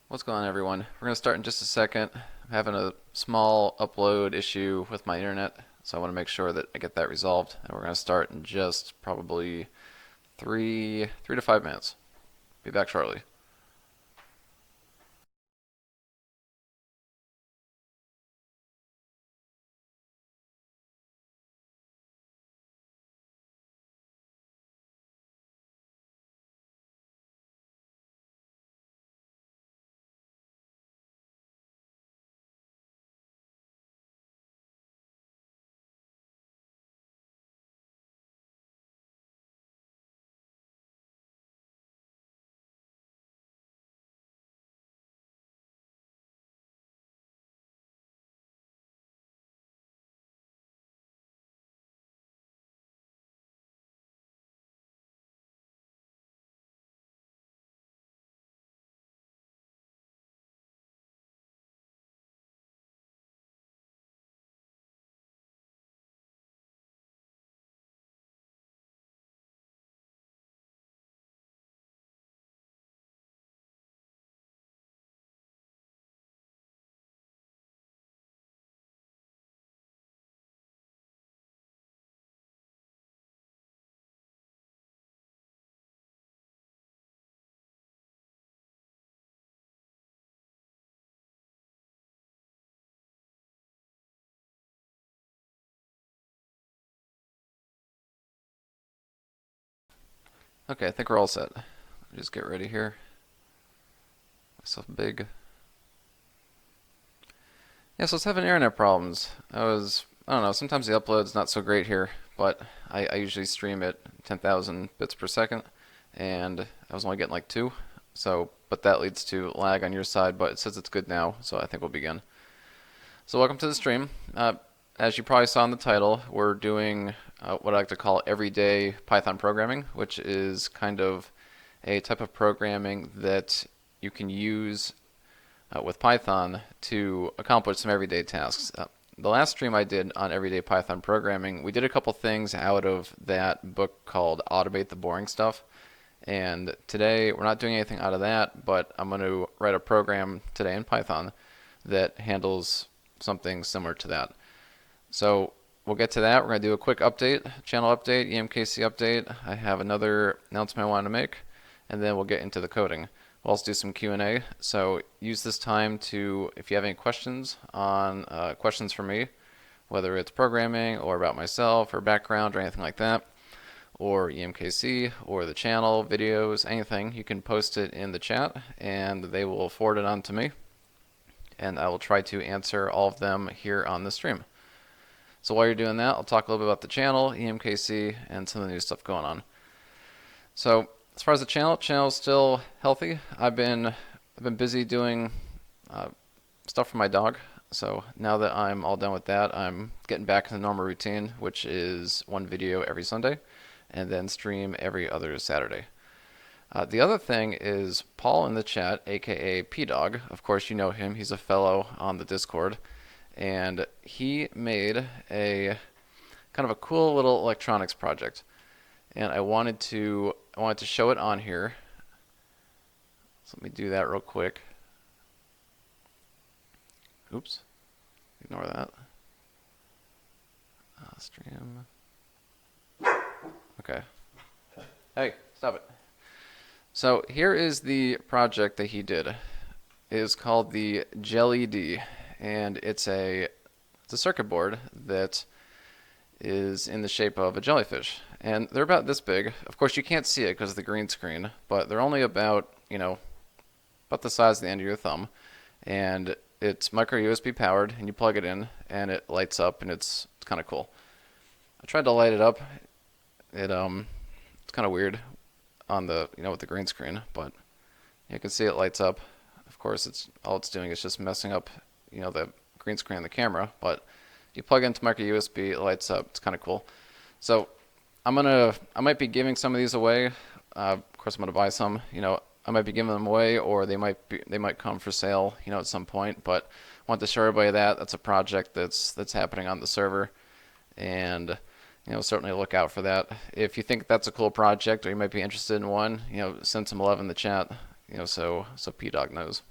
What's going on, everyone? We're going to start in just a second. I'm having a small upload issue with my internet, so I want to make sure that I get that resolved. And we're going to start in just probably three to 5 minutes. Be back shortly. Okay, I think we're all set. Just get ready here. Myself big. Yeah, so I was having internet problems. I don't know, sometimes the upload's not so great here, but I usually stream at 10,000 bits per second, and I was only getting like two. So, but that leads to lag on your side, but it says it's good now, so I think we'll begin. So welcome to the stream. As you probably saw in the title, we're doing what I like to call everyday Python programming, which is kind of a type of programming that you can use with Python to accomplish some everyday tasks. The last stream I did on everyday Python programming, we did a couple things out of that book called Automate the Boring Stuff. And today we're not doing anything out of that, but I'm going to write a program today in Python that handles something similar to that. So we'll get to that. We're going to do a quick update, channel update, EMKC update. I have another announcement I wanted to make, and then we'll get into the coding. We'll also do some Q&A. So use this time to, if you have any questions on questions for me, whether it's programming or about myself or background or anything like that, or EMKC or the channel, videos, anything, you can post it in the chat and they will forward it on to me. And I will try to answer all of them here on the stream. So while you're doing that, I'll talk a little bit about the channel, EMKC, and some of the new stuff going on. So as far as the channel is still healthy. I've been busy doing stuff for my dog. So now that I'm all done with that, I'm getting back in the normal routine, which is one video every Sunday, and then stream every other Saturday. The other thing is Paul in the chat, aka P-Dog. Of course, you know him. He's a fellow on the Discord, and he made a kind of a cool little electronics project, and I wanted to show it on here. So let me do that real quick. Oops, ignore that. Stream. Okay. Hey, stop it. So here is the project that he did. It is called the Jelly D, and it's a circuit board that is in the shape of a jellyfish. And they're about this big. Of course, you can't see it because of the green screen, but they're only about, about the size of the end of your thumb. And it's micro USB powered, and you plug it in, and it lights up, and it's kind of cool. I tried to light it up. It's kind of weird on the with the green screen, but you can see it lights up. Of course, it's doing is just messing up the green screen on the camera, but you plug into micro USB, it lights up. It's kind of cool. So I might be giving some of these away. Of course, I'm gonna buy some. I might be giving them away, or they might come for sale, at some point. But I want to show everybody that that's a project that's happening on the server, and certainly look out for that. If you think that's a cool project, or you might be interested in one, send some love in the chat, so P-Dog knows.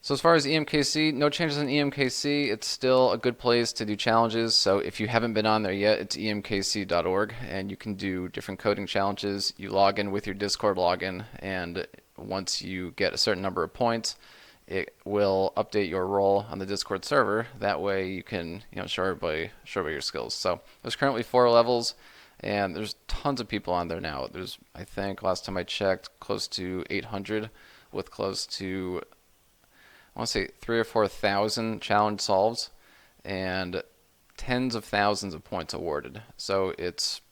So as far as EMKC, no changes in EMKC. It's still a good place to do challenges. So if you haven't been on there yet, it's emkc.org, and you can do different coding challenges. You log in with your Discord login, and once you get a certain number of points, it will update your role on the Discord server. That way you can show everybody your skills. So there's currently 4 levels, and there's tons of people on there now. There's, I think last time I checked, close to 800 with close to, I want to say 3,000 or 4,000 challenge solves and tens of thousands of points awarded. So it's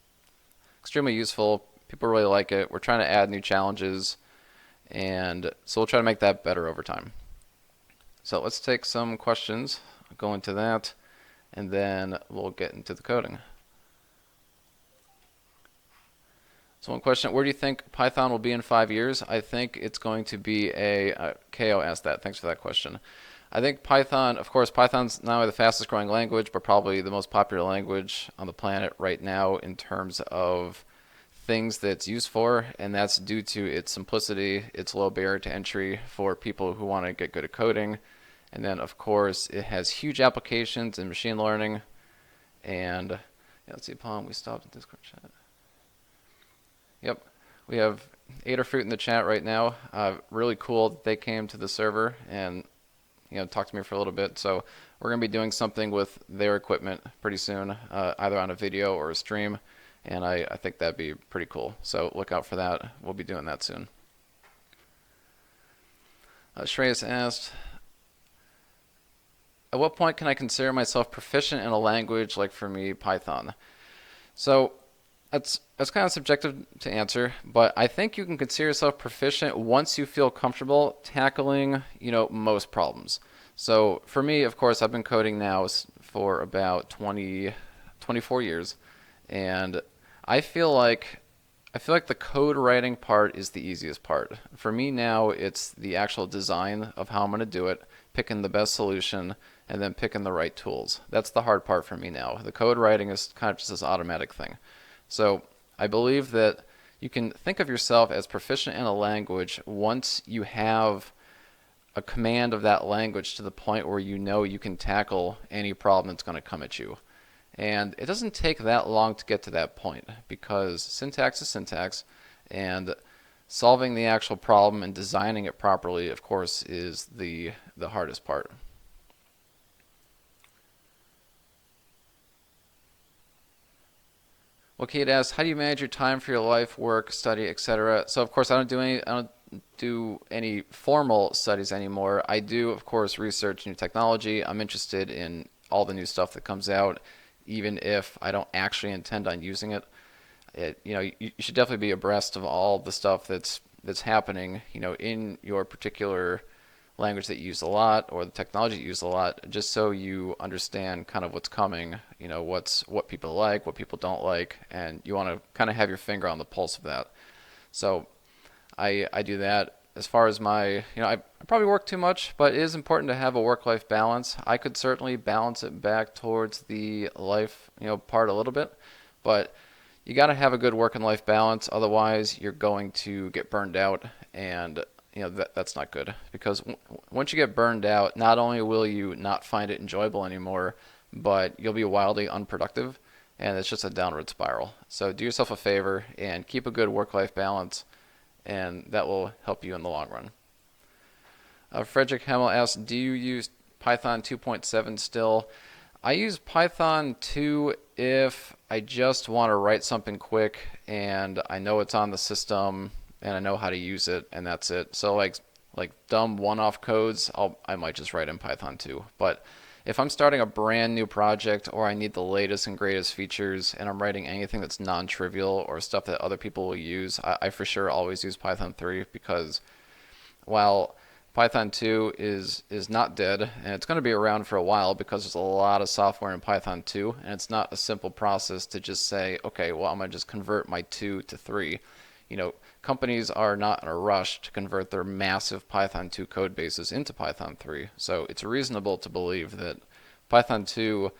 extremely useful. People really like it. We're trying to add new challenges, and so we'll try to make that better over time. So let's take some questions, go into that, and then we'll get into the coding. So one question, where do you think Python will be in 5 years? I think it's going to be KO asked that. Thanks for that question. I think Python, of course, Python's not only the fastest growing language, but probably the most popular language on the planet right now in terms of things that it's used for, and that's due to its simplicity, its low barrier to entry for people who want to get good at coding. And then, of course, it has huge applications in machine learning. And let's see, Palm, we stopped the Discord chat. Yep, we have Adafruit in the chat right now. Really cool that they came to the server and talked to me for a little bit. So we're going to be doing something with their equipment pretty soon, either on a video or a stream. And I think that'd be pretty cool. So look out for that. We'll be doing that soon. Shreyas asked, at what point can I consider myself proficient in a language, like for me, Python? So that's kind of subjective to answer, but I think you can consider yourself proficient once you feel comfortable tackling, most problems. So for me, of course, I've been coding now for about 24 years, and I feel like the code writing part is the easiest part. For me now, it's the actual design of how I'm going to do it, picking the best solution, and then picking the right tools. That's the hard part for me now. The code writing is kind of just this automatic thing. So I believe that you can think of yourself as proficient in a language once you have a command of that language to the point where you can tackle any problem that's going to come at you. And it doesn't take that long to get to that point, because syntax is syntax, and solving the actual problem and designing it properly, of course, is the hardest part. Well, Kate asks, how do you manage your time for your life, work, study, etc.? So, of course, I don't do any formal studies anymore. I do, of course, research new technology. I'm interested in all the new stuff that comes out, even if I don't actually intend on using it. You should definitely be abreast of all the stuff that's happening, in your particular language that you use a lot or the technology you use a lot, just so you understand kind of what's coming, what people like, what people don't like, and you want to kind of have your finger on the pulse of that. So I do that. As far as my, I probably work too much, but it is important to have a work-life balance. I could certainly balance it back towards the life, part a little bit, but you got to have a good work and life balance. Otherwise, you're going to get burned out, and that's not good, because once you get burned out, not only will you not find it enjoyable anymore, but you'll be wildly unproductive, and it's just a downward spiral. So do yourself a favor and keep a good work-life balance, and that will help you in the long run. Frederick Hemmel asks, do you use Python 2.7 still? I use Python 2 if I just want to write something quick and I know it's on the system and I know how to use it, and that's it. So like dumb one-off codes, I might just write in Python 2. But if I'm starting a brand new project, or I need the latest and greatest features, and I'm writing anything that's non-trivial or stuff that other people will use, I for sure always use Python 3, because while Python 2 is not dead, and it's going to be around for a while, because there's a lot of software in Python 2, and it's not a simple process to just say, okay, well, I'm going to just convert my 2 to 3. Companies are not in a rush to convert their massive Python 2 code bases into Python 3. So it's reasonable to believe that Python 2,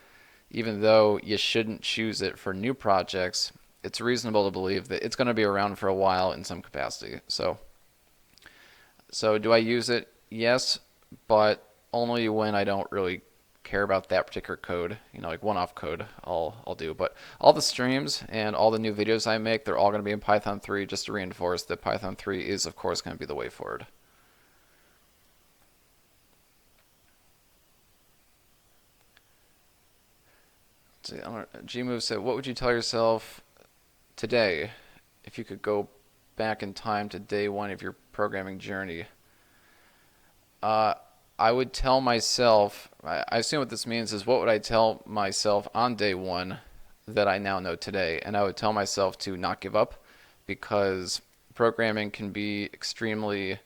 even though you shouldn't choose it for new projects, it's reasonable to believe that it's going to be around for a while in some capacity. So do I use it? Yes, but only when I don't really care about that particular code. Like one-off code, I'll do. But all the streams and all the new videos I make, they're all going to be in Python 3, just to reinforce that Python 3 is, of course, going to be the way forward. Let's see, Gmove said, "What would you tell yourself today if you could go back in time to day one of your programming journey?" Uh, I would tell myself, I assume what this means is what would I tell myself on day one that I now know today? And I would tell myself to not give up because programming can be extremely.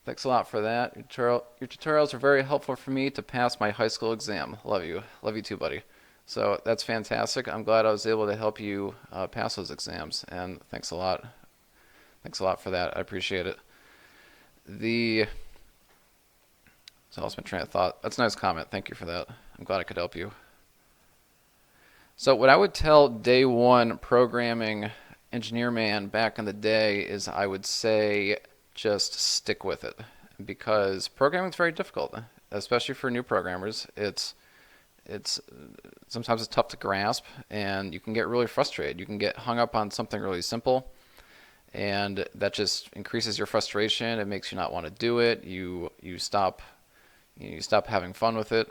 Thanks a lot for that. Your tutorials are very helpful for me to pass my high school exam. Love you. Love you too, buddy. So that's fantastic. I'm glad I was able to help you pass those exams, and thanks a lot. Thanks a lot for that. I appreciate it. The So I lost my train of thought. That's a nice comment. Thank you for that. I'm glad I could help you. So what I would tell day one programming engineer man back in the day is I would say just stick with it because programming is very difficult, especially for new programmers. It's sometimes it's tough to grasp and you can get really frustrated. You can get hung up on something really simple and that just increases your frustration. It makes you not want to do it. You stop having fun with it,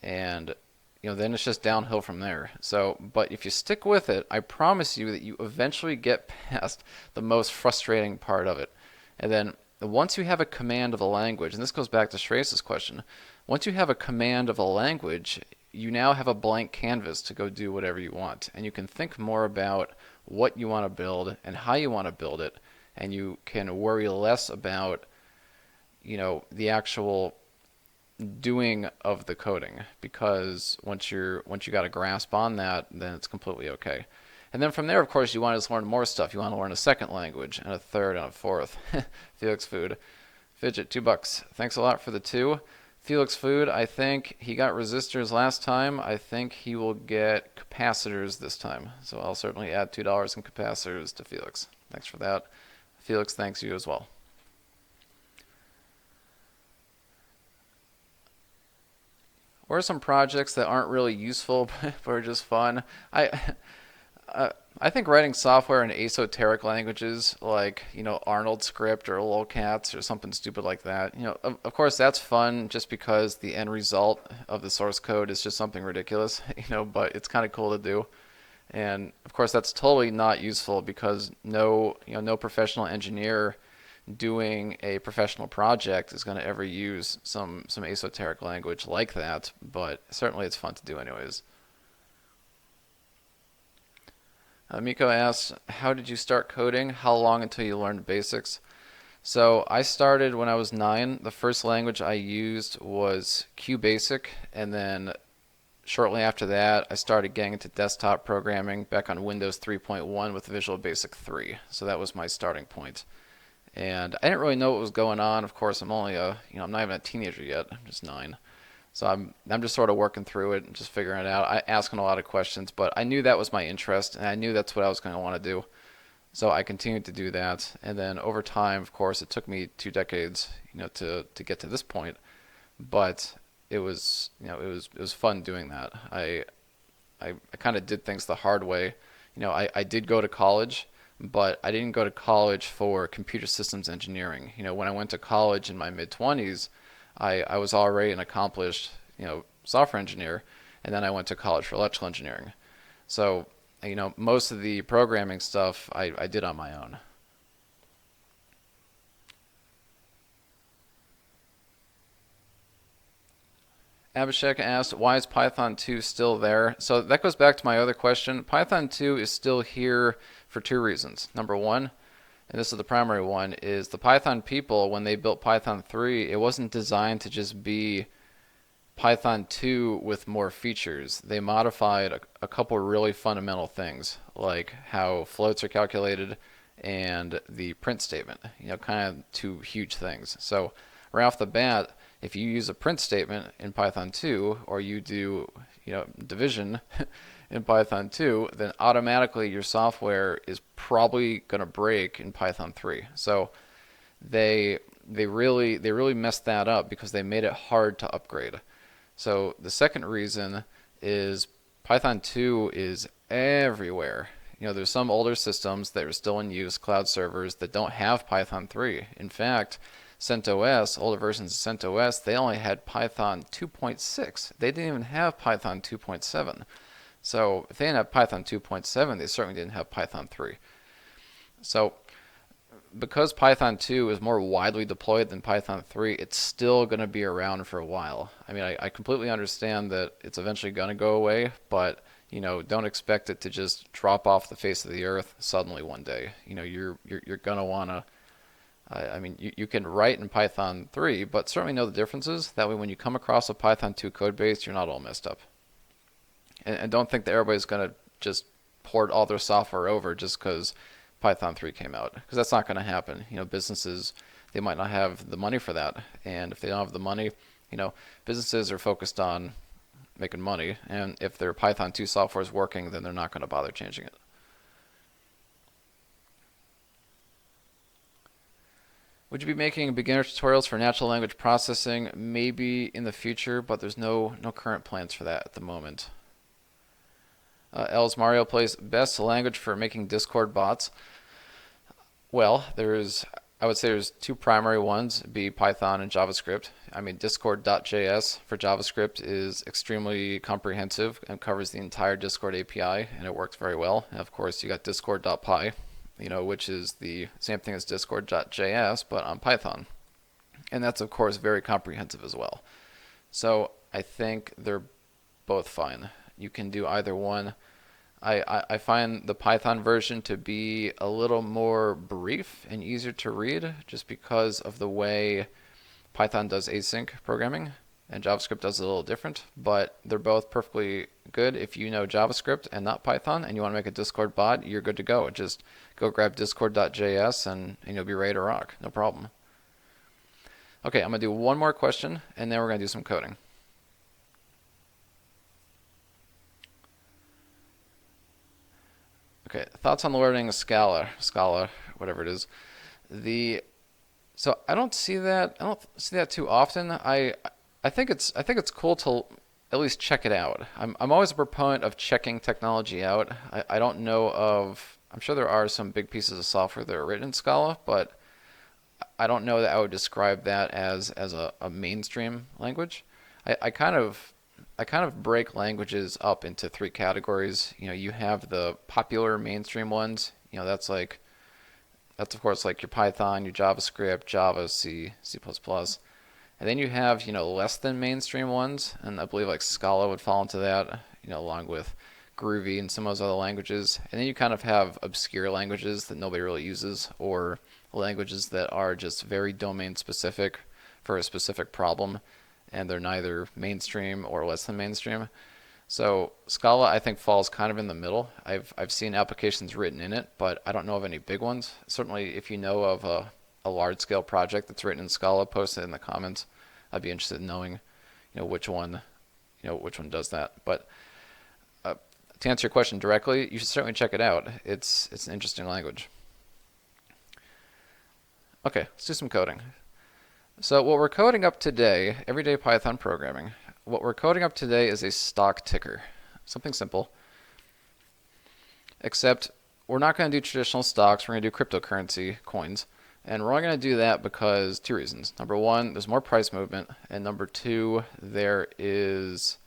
and then it's just downhill from there. So, but if you stick with it, I promise you that you eventually get past the most frustrating part of it. And then once you have a command of a language, and this goes back to Shreyas's question, once you have a command of a language, you now have a blank canvas to go do whatever you want, and you can think more about what you want to build and how you want to build it, and you can worry less about the actual doing of the coding, because once you got a grasp on that, then it's completely okay. And then from there, of course, you want to learn more stuff. You want to learn a second language and a third and a fourth. Felix Food, Fidget, $2. Thanks a lot for the 2. Felix Food, I think he got resistors last time. I think he will get capacitors this time. So I'll certainly add $2 in capacitors to Felix. Thanks for that. Felix, thanks you as well. Or some projects that aren't really useful but are just fun. I think writing software in esoteric languages like Arnold script or lolcats or something stupid like that. Of course that's fun just because the end result of the source code is just something ridiculous. But it's kind of cool to do. And of course that's totally not useful because no professional engineer doing a professional project is going to ever use some esoteric language like that, but certainly it's fun to do anyways. Miko asks, how did you start coding? How long until you learned basics? So I started when I was 9. The first language I used was QBasic, and then shortly after that I started getting into desktop programming back on Windows 3.1 with Visual Basic 3. So that was my starting point. And I didn't really know what was going on. Of course, I'm only I'm not even a teenager yet. I'm just 9. So I'm just sort of working through it and just figuring it out. Asking a lot of questions, but I knew that was my interest, and I knew that's what I was going to want to do. So I continued to do that, and then over time, of course, it took me 2 decades, to get to this point. But it was, it was fun doing that. I kind of did things the hard way. I did go to college, but I didn't go to college for computer systems engineering. When I went to college in my mid-20s, I was already an accomplished, software engineer, and then I went to college for electrical engineering. So, most of the programming stuff I did on my own. Abhishek asked, why is Python 2 still there? So that goes back to my other question. Python 2 is still here for 2 reasons. Number one, and this is the primary one, is the Python people, when they built Python 3, it wasn't designed to just be Python 2 with more features. They modified a couple really fundamental things, like how floats are calculated and the print statement, kind of 2 huge things. So right off the bat, if you use a print statement in Python 2, or you do division in Python 2, then automatically your software is probably going to break in Python 3. So they they really messed that up because they made it hard to upgrade. So the second reason is Python 2 is everywhere. There's some older systems that are still in use, cloud servers, that don't have Python 3. In fact, CentOS, older versions of CentOS, they only had Python 2.6. They didn't even have Python 2.7. So if they didn't have Python 2.7, they certainly didn't have Python 3. So because Python 2 is more widely deployed than Python 3, it's still going to be around for a while. I mean, I completely understand that it's eventually going to go away, but don't expect it to just drop off the face of the earth suddenly one day. You're going to want to. I mean, you can write in Python 3, but certainly know the differences. That way, when you come across a Python 2 code base, you're not all messed up. And don't think that everybody's going to just port all their software over just because Python 3 came out, because that's not going to happen. Businesses, they might not have the money for that, and if they don't have the money, businesses are focused on making money, and if their Python 2 software is working, then they're not going to bother changing it. Would you be making beginner tutorials for natural language processing? Maybe in the future, but there's no current plans for that at the moment. Els Mario plays best language for making Discord bots. Well, I would say there's two primary ones, be Python and JavaScript. I mean, Discord.js for JavaScript is extremely comprehensive and covers the entire Discord API, and it works very well. And of course, you got Discord.py, which is the same thing as Discord.js, but on Python. And that's, of course, very comprehensive as well. So I think they're both fine. You can do either one. I find the Python version to be a little more brief and easier to read just because of the way Python does async programming and JavaScript does it a little different, but they're both perfectly good. If you know JavaScript and not Python and you want to make a Discord bot, you're good to go. Just go grab discord.js and you'll be ready to rock. No problem. Okay, I'm going to do one more question and then we're going to do some coding. Okay, thoughts on learning Scala, whatever it is. So I don't see that. I don't see that too often. I think it's cool to at least check it out. I'm always a proponent of checking technology out. I don't know of. I'm sure there are some big pieces of software that are written in Scala, but I don't know that I would describe that as a mainstream language. I kind of break languages up into three categories. You have the popular mainstream ones. That's of course like your Python, your JavaScript, Java, C, C++. And then you have, less than mainstream ones, and I believe like Scala would fall into that, along with Groovy and some of those other languages. And then you kind of have obscure languages that nobody really uses, or languages that are just very domain specific for a specific problem, and they're neither mainstream or less than mainstream. So Scala, I think, falls kind of in the middle. I've seen applications written in it, but I don't know of any big ones. Certainly, if you know of a large-scale project that's written in Scala, post it in the comments. I'd be interested in knowing, which one does that. But to answer your question directly, you should certainly check it out. It's an interesting language. Okay, let's do some coding. So what we're coding up today, everyday Python programming, what we're coding up today is a stock ticker. Something simple. Except we're not going to do traditional stocks, we're going to do cryptocurrency coins. And we're only going to do that because two reasons. Number one, there's more price movement. And number two, there's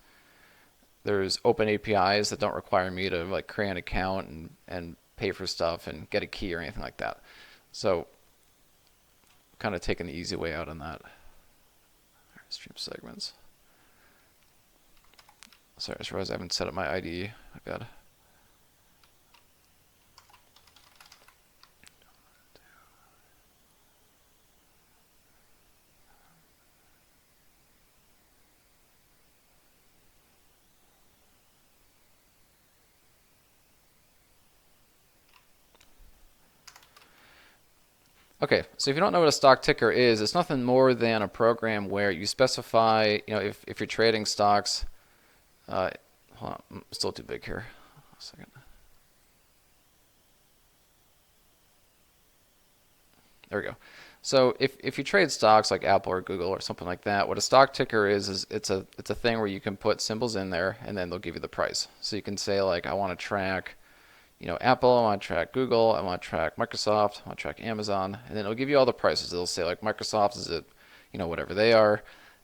open APIs that don't require me to create an account and pay for stuff and get a key or anything like that. So kind of taking the easy way out on that. Stream segments. Sorry, I just realized I haven't set up my IDE. Oh god. Okay, so if you don't know what a stock ticker is, it's nothing more than a program where you specify, if you're trading stocks. Hold on, I'm still too big here. A second. There we go. So if you trade stocks like Apple or Google or something like that, what a stock ticker is it's a thing where you can put symbols in there and then they'll give you the price. So you can say like I want to track, Apple, I want to track Google, I want to track Microsoft, I want to track Amazon, and then it'll give you all the prices. It'll say like Microsoft is at, whatever they are,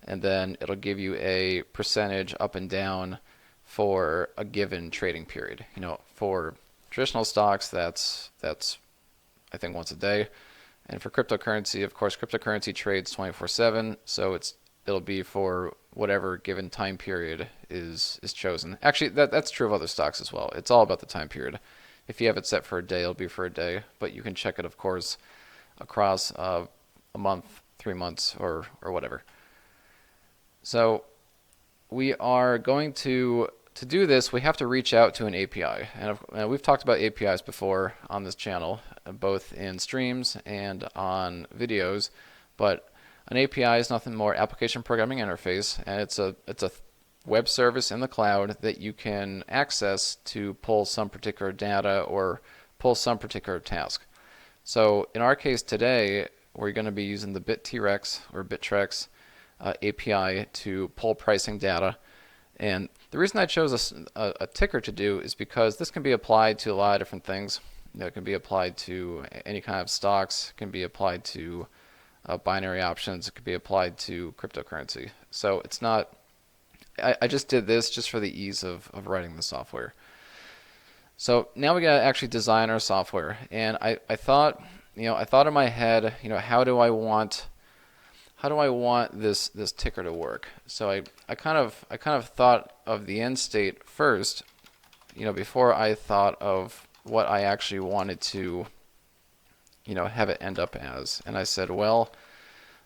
and then it'll give you a percentage up and down for a given trading period. For traditional stocks, that's I think once a day. And for cryptocurrency, of course, cryptocurrency trades 24/7, so it'll be for whatever given time period is chosen. Actually, that's true of other stocks as well. It's all about the time period. If you have it set for a day, it'll be for a day, but you can check it, of course, across a month, 3 months, or whatever. So we are going to do this, we have to reach out to an API. And we've talked about APIs before on this channel, both in streams and on videos. But an API is nothing more application programming interface, and it's a web service in the cloud that you can access to pull some particular data or pull some particular task. So in our case today, we're going to be using the BitTrex or Bittrex API to pull pricing data. And the reason I chose a ticker to do is because this can be applied to a lot of different things. It can be applied to any kind of stocks, it can be applied to binary options, it could be applied to cryptocurrency. So it's not, I just did this just for the ease of writing the software. So now we gotta actually design our software. And I thought, I thought in my head, how do I want this ticker to work? So I kind of thought of the end state first, before I thought of what I actually wanted to, have it end up as. And I said, well,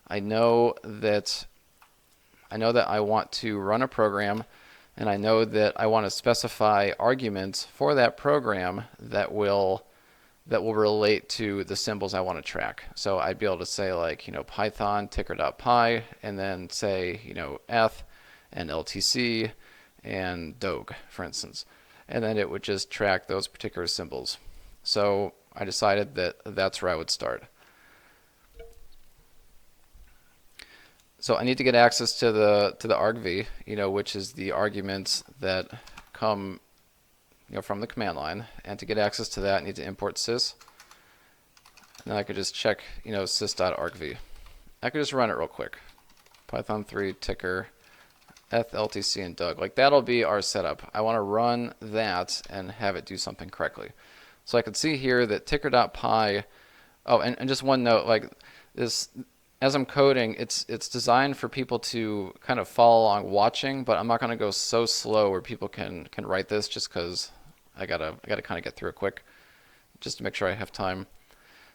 I know that I want to run a program, and I know that I want to specify arguments for that program that will relate to the symbols I want to track. So I'd be able to say like, Python ticker.py, and then say, eth and LTC and dog, for instance. And then it would just track those particular symbols. So I decided that that's where I would start. So I need to get access to the argv, which is the arguments that come from the command line. And to get access to that, I need to import sys. And then I could just check, sys.argv. I could just run it real quick. Python 3 ticker, eth, LTC, and dug. Like that'll be our setup. I want to run that and have it do something correctly. So I can see here that ticker.py. Oh, and just one note, like this, as I'm coding, it's designed for people to kind of follow along watching, but I'm not going to go so slow where people can write this, just because I gotta kind of get through it quick, just to make sure I have time.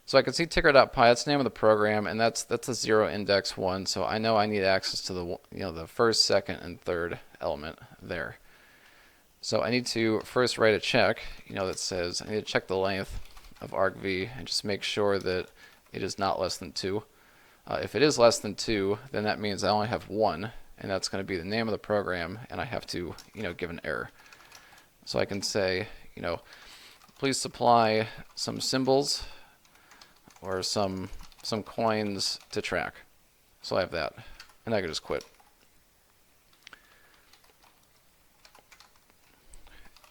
So I can see ticker.py, that's the name of the program, and that's a 0 index 1, so I know I need access to the the first, second, and third element there. So I need to first write a check, that says I need to check the length of argv and just make sure that it is not less than 2. If it is less than 2, then that means I only have 1, and that's going to be the name of the program, and I have to give an error. So I can say, please supply some symbols or some coins to track. So I have that, and I can just quit.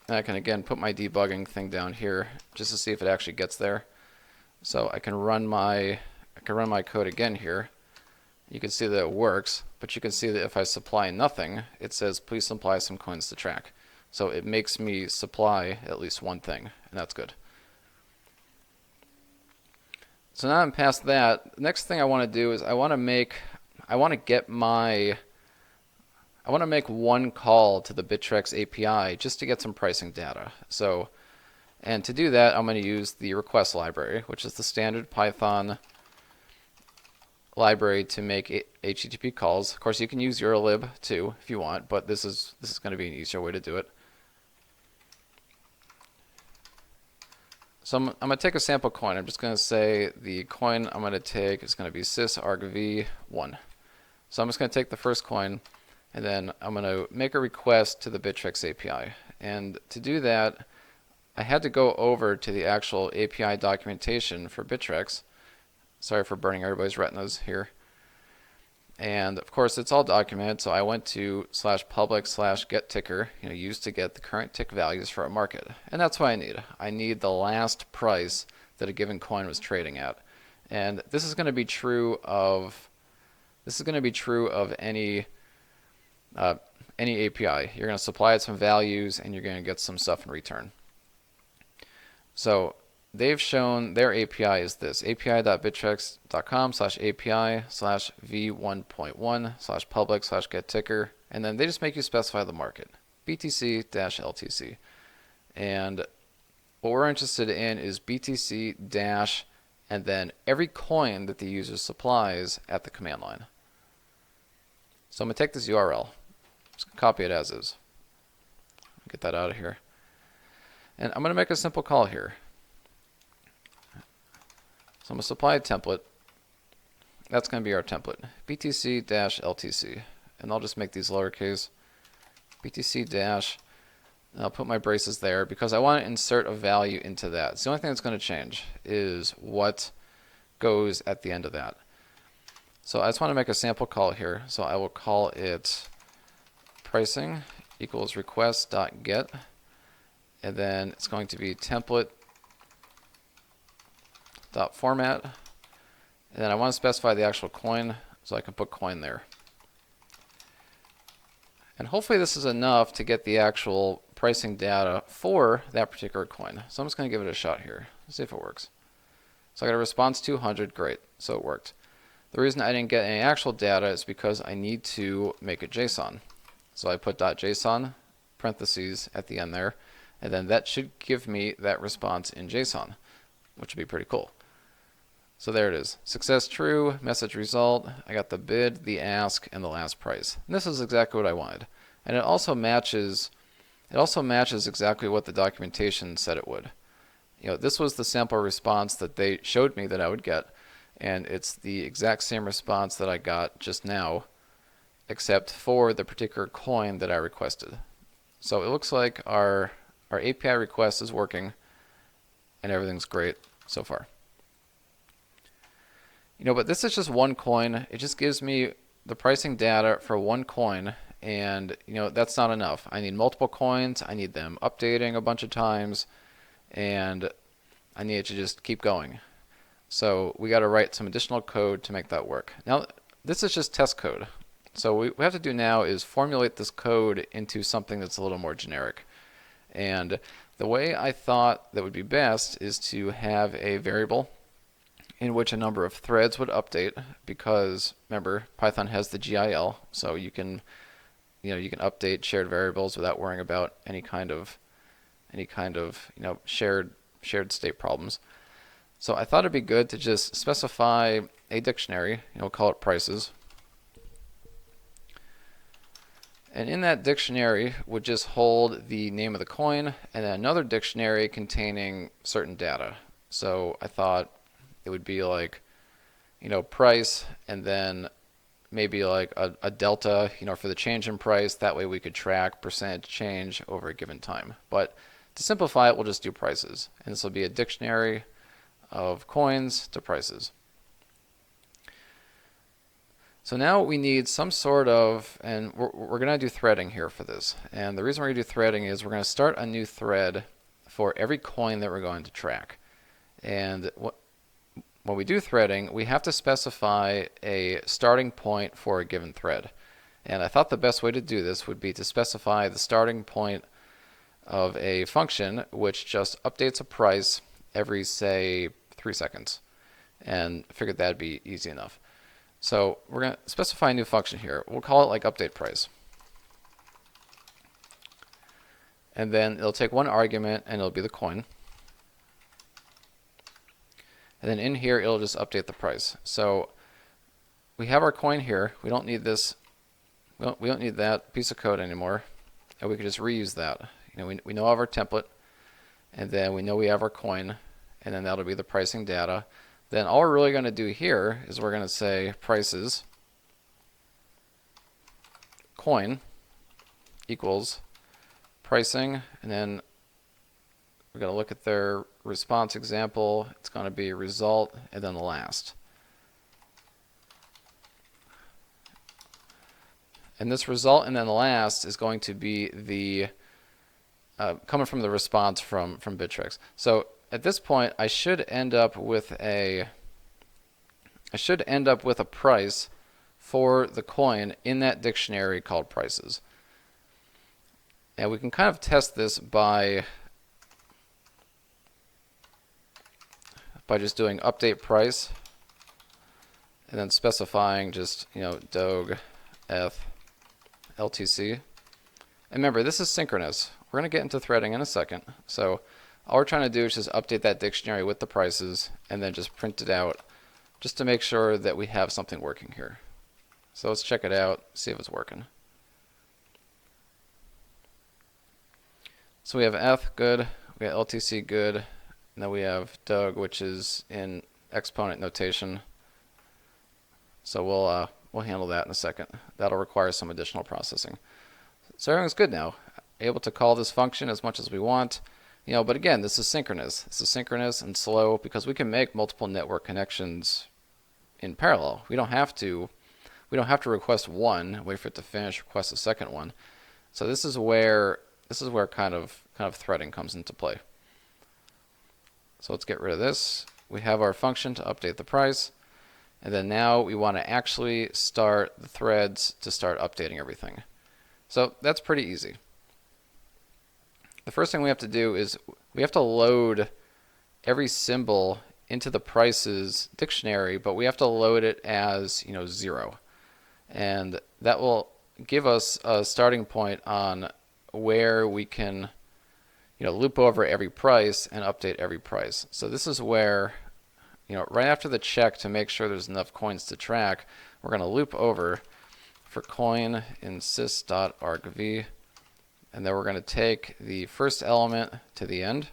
And I can again put my debugging thing down here just to see if it actually gets there. So I can run my code again here. You can see that it works, but you can see that if I supply nothing, it says please supply some coins to track. So it makes me supply at least one thing, and that's good. So now I'm past that. The next thing I want to do is I want to make one call to the Bittrex API just to get some pricing data. So, and to do that, I'm going to use the request library, which is the standard Python library to make HTTP calls. Of course, you can use urllib too if you want, but this is going to be an easier way to do it. So I'm going to take a sample coin. I'm just going to say the coin I'm going to take is going to be sysargv1. So I'm just going to take the first coin, and then I'm going to make a request to the Bittrex API. And to do that, I had to go over to the actual API documentation for Bittrex, Sorry for burning everybody's retinas here. And of course, it's all documented. So I went to /public/get ticker, used to get the current tick values for a market. And that's what I need. I need the last price that a given coin was trading at. And this is going to be true of any API. You're going to supply it some values and you're going to get some stuff in return. So they've shown their API is this: api.bittrex.com/API/v1.1/public/get ticker, and then they just make you specify the market, BTC-LTC. And what we're interested in is BTC dash and then every coin that the user supplies at the command line. So I'm going to take this URL, just copy it as is, get that out of here, and I'm going to make a simple call here. So I'm going to supply a template. That's going to be our template, BTC-LTC, and I'll just make these lowercase, BTC dash, and I'll put my braces there because I want to insert a value into that. So the only thing that's going to change is what goes at the end of that. So I just want to make a sample call here. So I will call it pricing equals request.get, and then it's going to be template.format, and then I want to specify the actual coin, so I can put coin there. And hopefully this is enough to get the actual pricing data for that particular coin. So I'm just going to give it a shot here. Let's see if it works. So I got a response 200, great, so it worked. The reason I didn't get any actual data is because I need to make it JSON. So I put .json, parentheses at the end there, and then that should give me that response in JSON, which would be pretty cool. So there it is. Success true, message result. I got the bid, the ask, and the last price. And this is exactly what I wanted. And it also matches exactly what the documentation said it would. This was the sample response that they showed me that I would get, and it's the exact same response that I got just now, except for the particular coin that I requested. So it looks like our API request is working, and everything's great so far. But this is just one coin. It just gives me the pricing data for one coin, and that's not enough. I need multiple coins. I need them updating a bunch of times, and I need it to just keep going. So we got to write some additional code to make that work. Now this is just test code. So what we have to do now is formulate this code into something that's a little more generic. And the way I thought that would be best is to have a variable in which a number of threads would update, because remember, Python has the GIL, so you can update shared variables without worrying about any kind of shared state problems. So I thought it'd be good to just specify a dictionary, call it prices. And in that dictionary would just hold the name of the coin and then another dictionary containing certain data. So I thought it would be like, price, and then maybe like a delta, for the change in price. That way we could track percentage change over a given time. But to simplify it, we'll just do prices. And this will be a dictionary of coins to prices. So now we need some sort of, and we're going to do threading here for this. And the reason we're going to do threading is we're going to start a new thread for every coin that we're going to track. And when we do threading, we have to specify a starting point for a given thread. And I thought the best way to do this would be to specify the starting point of a function which just updates a price every, say, 3 seconds. And I figured that'd be easy enough. So we're going to specify a new function here. We'll call it like update price. And then it'll take one argument, and it'll be the coin. And then in here, it'll just update the price. So we have our coin here. We don't need this. We don't need that piece of code anymore. And we can just reuse that. We know of our template, and then we know we have our coin, and then that'll be the pricing data. Then all we're really going to do here is we're going to say prices coin equals pricing, and then we're going to look at their response example. It's going to be result and then the last. And this result and then the last is going to be the coming from the response from Bittrex. So at this point, I should end up with a price for the coin in that dictionary called prices. And we can kind of test this by just doing update price and then specifying just, dog eth LTC. And remember, this is synchronous. We're going to get into threading in a second. So all we're trying to do is just update that dictionary with the prices and then just print it out just to make sure that we have something working here. So let's check it out, see if it's working. So we have eth, good. We got LTC, good. And then we have Doug, which is in exponent notation. So we'll handle that in a second. That'll require some additional processing. So everything's good now. Able to call this function as much as we want. But again, this is synchronous. This is synchronous and slow because we can make multiple network connections in parallel. We don't have to request one, wait for it to finish, request a second one. So this is where kind of threading comes into play. So let's get rid of this. We have our function to update the price. And then now we want to actually start the threads to start updating everything. So that's pretty easy. The first thing we have to do is we have to load every symbol into the prices dictionary, but we have to load it as 0. And that will give us a starting point on where we can loop over every price and update every price. So this is where right after the check to make sure there's enough coins to track, we're going to loop over for coin insys.argv, and then we're going to take the first element to the end.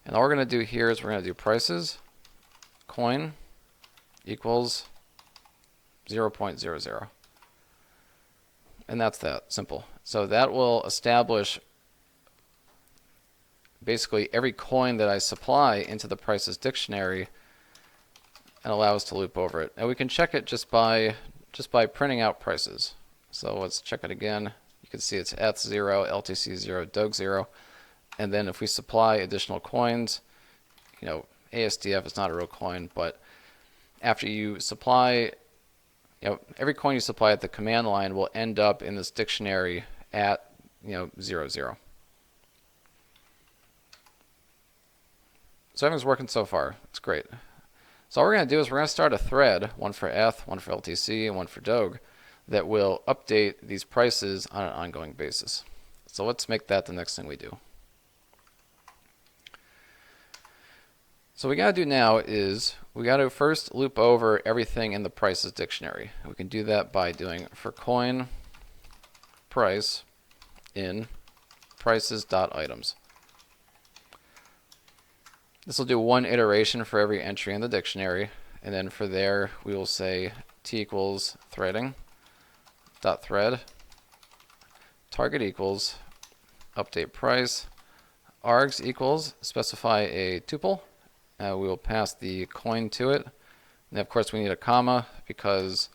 And all we're going to do here is we're going to do prices coin equals 0.00. And that's that, simple. So that will establish basically every coin that I supply into the prices dictionary and allow us to loop over it. And we can check it just by printing out prices. So let's check it again. You can see it's eth 0, LTC 0, Doug 0. And then if we supply additional coins, ASDF is not a real coin, but after you supply, every coin you supply at the command line will end up in this dictionary at 0, 0. So everything's working so far. It's great. So all we're going to do is we're going to start a thread, one for eth, one for LTC, and one for Doug, that will update these prices on an ongoing basis. So let's make that the next thing we do. So what we got to do now is we got to first loop over everything in the prices dictionary. We can do that by doing for coin price in prices.items. This will do one iteration for every entry in the dictionary, and then for there we will say t equals threading dot thread target equals update price args equals specify a tuple. We will pass the coin to it, and of course we need a comma because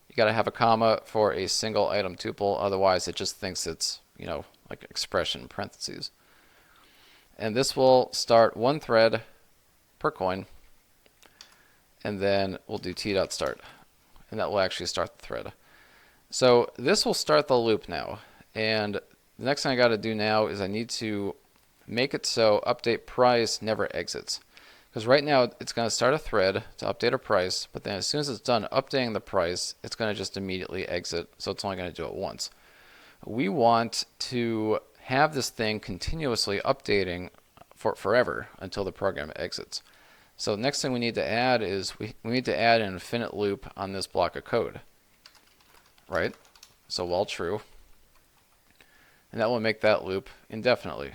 you got to have a comma for a single item tuple, otherwise it just thinks it's like expression parentheses. And this will start one thread per coin, and then we'll do t.start, and that will actually start the thread. So this will start the loop now, and the next thing I got to do now is I need to make it so update price never exits. Because right now it's going to start a thread to update a price, but then as soon as it's done updating the price, it's going to just immediately exit, so it's only going to do it once. We want to have this thing continuously updating for forever until the program exits. So the next thing we need to add is we need to add an infinite loop on this block of code, right? So while true, and that will make that loop indefinitely.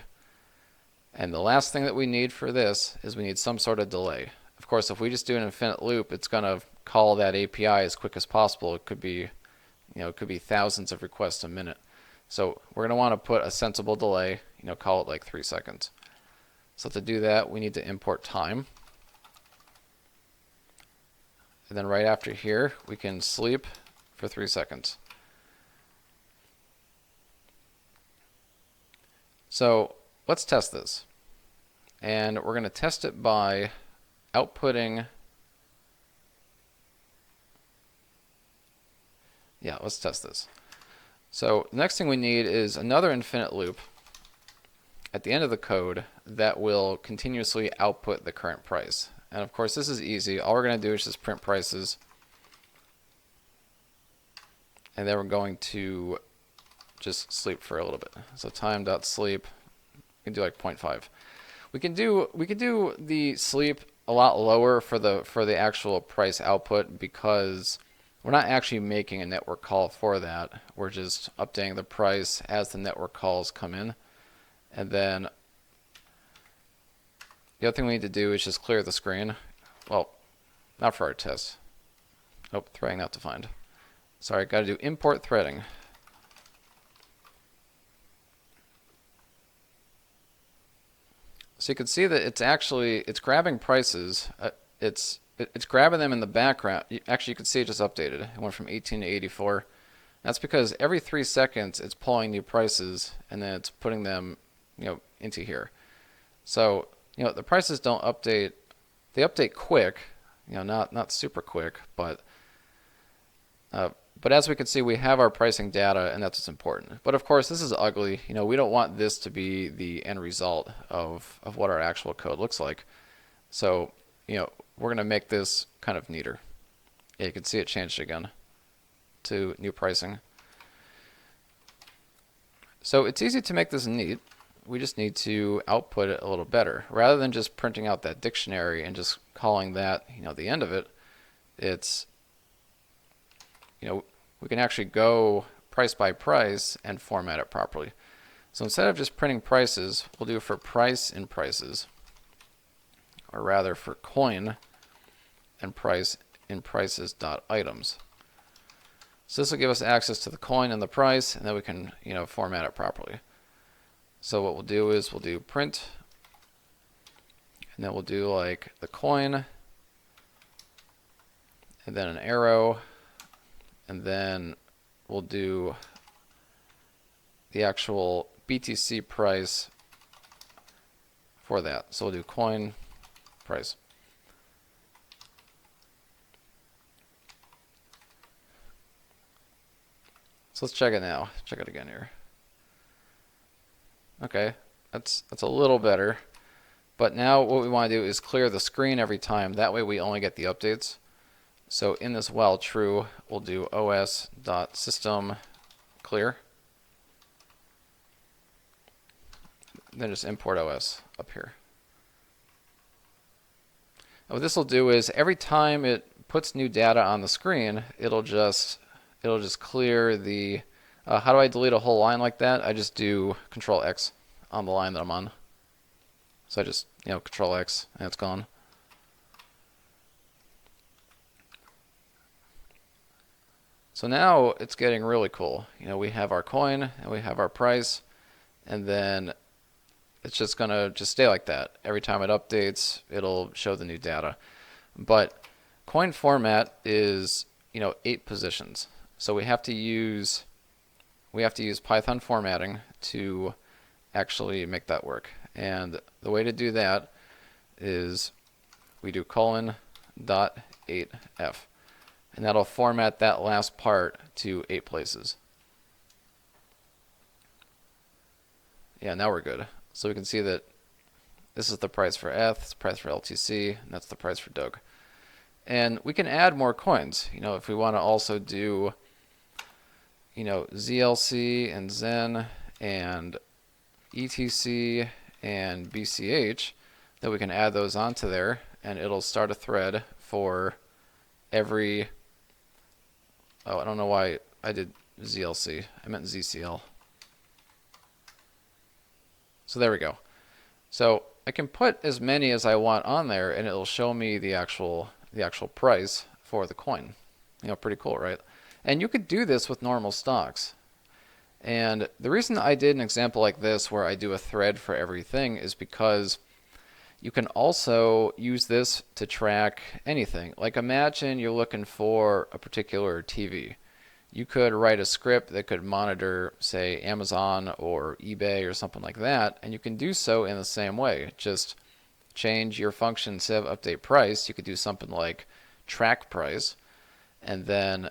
And the last thing that we need for this is we need some sort of delay. Of course, if we just do an infinite loop, it's going to call that API as quick as possible. It could be, thousands of requests a minute. So we're going to want to put a sensible delay, call it like 3 seconds. So to do that, we need to import time. And then right after here, we can sleep for 3 seconds. So let's test this. And we're going to test it by outputting. Yeah, let's test this. So the next thing we need is another infinite loop at the end of the code that will continuously output the current price. And of course, this is easy. All we're going to do is just print prices. And then we're going to just sleep for a little bit. So time.sleep, we can do like 0.5. We can do the sleep a lot lower for the actual price output because we're not actually making a network call for that. We're just updating the price as the network calls come in. And then the other thing we need to do is just clear the screen. Well, not for our test. Nope, threading not defined. Sorry, got to do import threading. So you can see that it's grabbing prices. It's grabbing them in the background. Actually, you can see it just updated. It went from 18 to 84. That's because every 3 seconds it's pulling new prices and then it's putting them, into here. So, the prices don't update. They update quick, not super quick, but as we can see, we have our pricing data, and that's what's important. But of course, this is ugly. We don't want this to be the end result of what our actual code looks like. So, we're going to make this kind of neater. Yeah, you can see it changed again to new pricing. So it's easy to make this neat. We just need to output it a little better. Rather than just printing out that dictionary and just calling that, the end of it, it's, we can actually go price by price and format it properly. So instead of just printing prices, we'll do for price in prices, or rather for coin and price in prices.items. So this will give us access to the coin and the price, and then we can, format it properly. So what we'll do is we'll do print, and then we'll do like the coin, and then an arrow, and then we'll do the actual BTC price for that. So we'll do coin price. So let's check it now. Check it again here. Okay, that's a little better. But now what we want to do is clear the screen every time. That way we only get the updates. So in this while true, we'll do os.system clear. Then just import os up here. And what this will do is every time it puts new data on the screen, it'll just clear the. How do I delete a whole line like that? I just do Control X on the line that I'm on. So I just Control X and it's gone. So now it's getting really cool. We have our coin and we have our price, and then it's just gonna stay like that. Every time it updates, it'll show the new data. But coin format is 8 positions. So we have to use Python formatting to actually make that work. And the way to do that is we do :.8f. And that'll format that last part to 8 places. Yeah, now we're good. So we can see that this is the price for ETH, it's the price for LTC, and that's the price for Doge. And we can add more coins. If we want to also do ZLC and Zen and ETC and BCH, then we can add those onto there, and it'll start a thread for every. Oh, I don't know why I did ZLC. I meant ZCL. So there we go. So I can put as many as I want on there, and it'll show me the actual price for the coin. Pretty cool, right? And you could do this with normal stocks. And the reason I did an example like this where I do a thread for everything is because you can also use this to track anything. Like imagine you're looking for a particular TV. you could write a script that could monitor, say, Amazon or eBay or something like that, and you can do so in the same way. Just change your function instead of update price. You could do something like track price, and then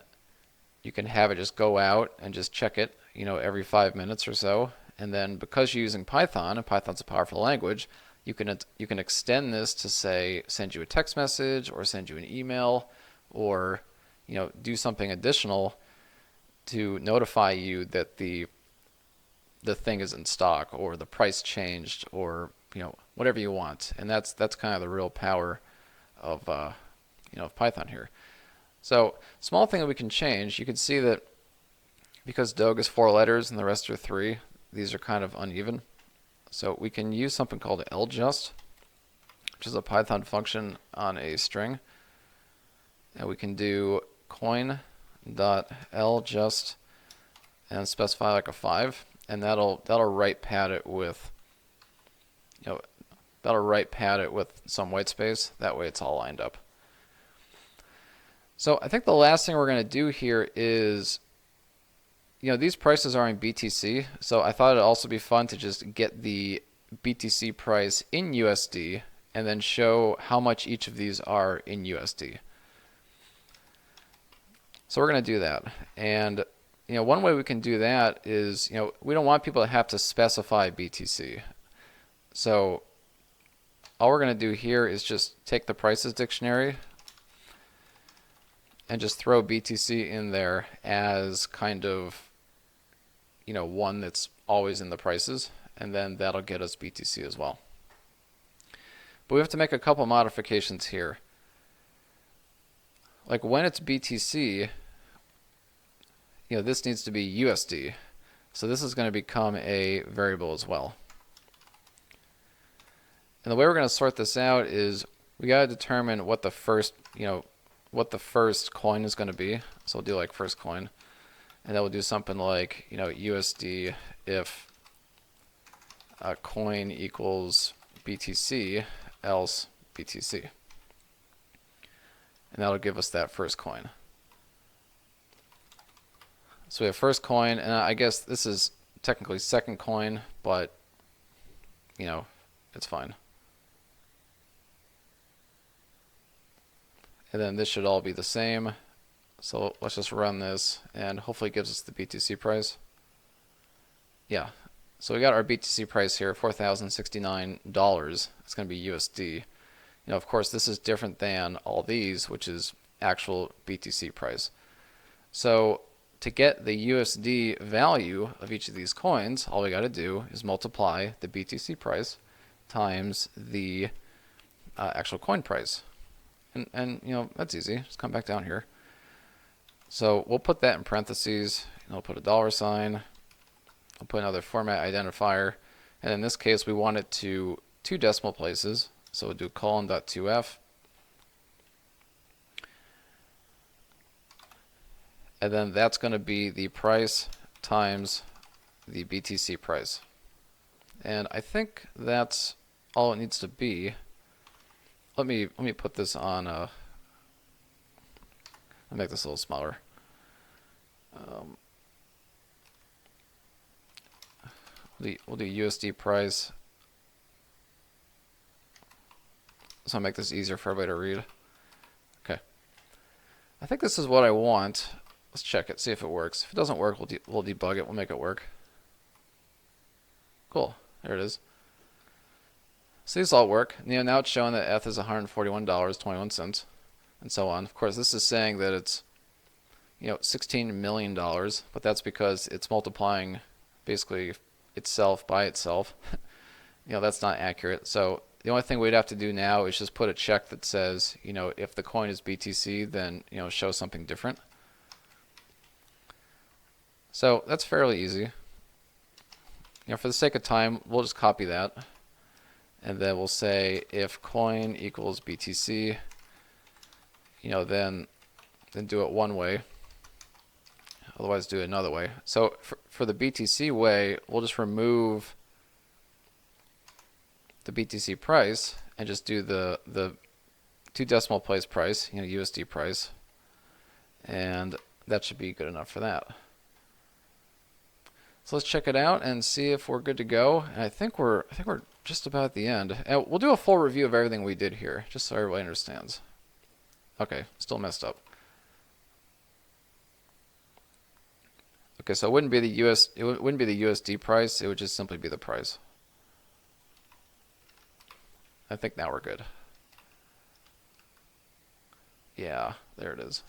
you can have it just go out and just check it, every 5 minutes or so. And then because you're using Python, and Python's a powerful language, you can extend this to, say, send you a text message or send you an email, or do something additional to notify you that the thing is in stock or the price changed, or whatever you want. And that's kind of the real power of of Python here. So small thing that we can change, you can see that because Doug is 4 letters and the rest are 3, these are kind of uneven. So we can use something called ljust, which is a Python function on a string. And we can do coin.ljust and specify like a 5, and that'll write pad it with some white space. That way it's all lined up. So I think the last thing we're going to do here is, these prices are in BTC, so I thought it'd also be fun to just get the BTC price in USD and then show how much each of these are in USD. So we're going to do that. And one way we can do that is, we don't want people to have to specify BTC. So all we're going to do here is just take the prices dictionary and just throw BTC in there as kind of, one that's always in the prices, and then that'll get us BTC as well. But we have to make a couple modifications here. Like when it's BTC, this needs to be USD. So this is going to become a variable as well. And the way we're going to sort this out is we got to determine what the first coin is going to be. So we'll do like first coin. And then we'll do something like, USD if coin equals BTC, else BTC. And that'll give us that first coin. So we have first coin, and I guess this is technically second coin, but, it's fine. And then this should all be the same. So let's just run this, and hopefully it gives us the BTC price. Yeah, so we got our BTC price here, $4,069. It's going to be USD. Of course, this is different than all these, which is actual BTC price. So to get the USD value of each of these coins, all we got to do is multiply the BTC price times the actual coin price. And that's easy. Just come back down here. So we'll put that in parentheses, and we'll put a $sign. I'll put another format identifier, and in this case we want it to 2 decimal places, so we'll do colon.2f. And then that's going to be the price times the BTC price. And I think that's all it needs to be. Let me put this on I'll make this a little smaller. We'll do USD price. So I'll make this easier for everybody to read. Okay. I think this is what I want. Let's check it, see if it works. If it doesn't work, we'll debug it. We'll make it work. Cool. There it is. So these all work. Now it's showing that ETH is $141.21 and so on. Of course, this is saying that it's $16 million, but that's because it's multiplying basically itself by itself. That's not accurate. So the only thing we'd have to do now is just put a check that says, if the coin is BTC, then show something different. So that's fairly easy. For the sake of time, we'll just copy that, and then we'll say if coin equals BTC, then do it one way. Otherwise, do it another way. So for the BTC way, we'll just remove the BTC price and just do the 2 decimal place price, USD price, and that should be good enough for that. So let's check it out and see if we're good to go. And I think we're just about at the end. And we'll do a full review of everything we did here, just so everybody understands. Okay, still messed up. Okay, so it wouldn't be the USD price, it would just simply be the price. I think now we're good. Yeah, there it is.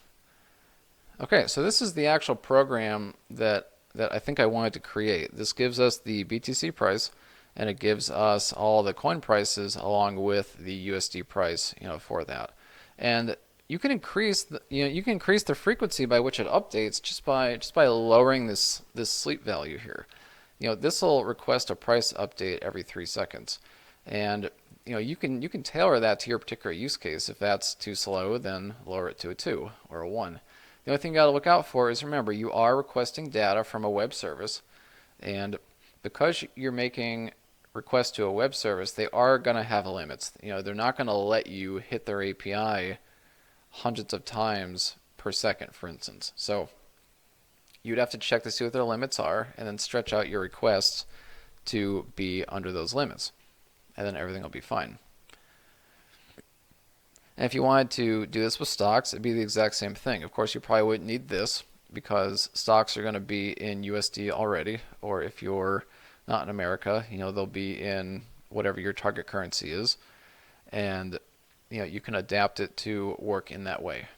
Okay, so this is the actual program that I think I wanted to create. This gives us the BTC price, and it gives us all the coin prices along with the USD price, for that. And you can increase the frequency by which it updates just by lowering this sleep value here. This will request a price update every 3 seconds, and you can tailor that to your particular use case. If that's too slow, then lower it to a 2 or a 1. The only thing you got to look out for is, remember, you are requesting data from a web service, and because you're making requests to a web service, they are going to have limits. They're not going to let you hit their API hundreds of times per second, for instance. So you'd have to check to see what their limits are, and then stretch out your requests to be under those limits, and then everything will be fine. And if you wanted to do this with stocks, it'd be the exact same thing. Of course, you probably wouldn't need this because stocks are going to be in USD already, or if you're not in America, they'll be in whatever your target currency is, and you can adapt it to work in that way.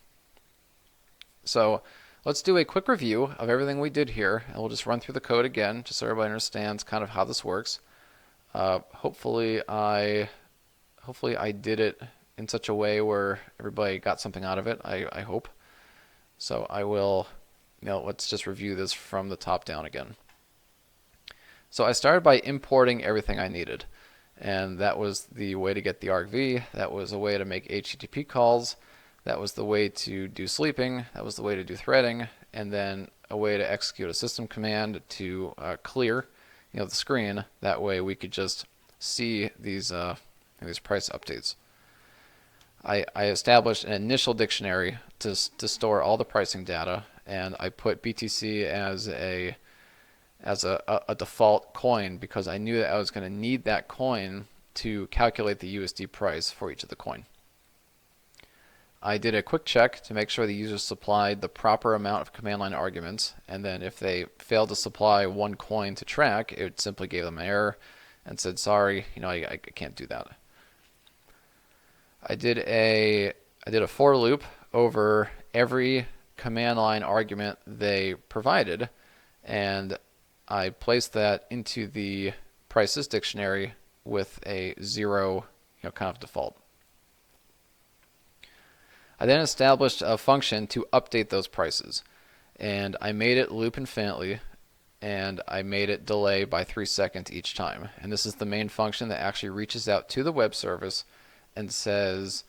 So let's do a quick review of everything we did here, and we'll just run through the code again, just so everybody understands kind of how this works. Hopefully I did it in such a way where everybody got something out of it. I hope. So I will, let's just review this from the top down again. So I started by importing everything I needed, and that was the way to get the argv, that was a way to make HTTP calls, that was the way to do sleeping, that was the way to do threading, and then a way to execute a system command to clear the screen. That way we could just see these price updates. I established an initial dictionary to store all the pricing data, and I put BTC as a default coin because I knew that I was going to need that coin to calculate the USD price for each of the coin. I did a quick check to make sure the user supplied the proper amount of command line arguments, and then if they failed to supply one coin to track, it simply gave them an error and said, sorry, I can't do that. I did a for loop over every command line argument they provided, and I placed that into the prices dictionary with a 0, kind of default. I then established a function to update those prices, and I made it loop infinitely, and I made it delay by 3 seconds each time. And this is the main function that actually reaches out to the web service and says,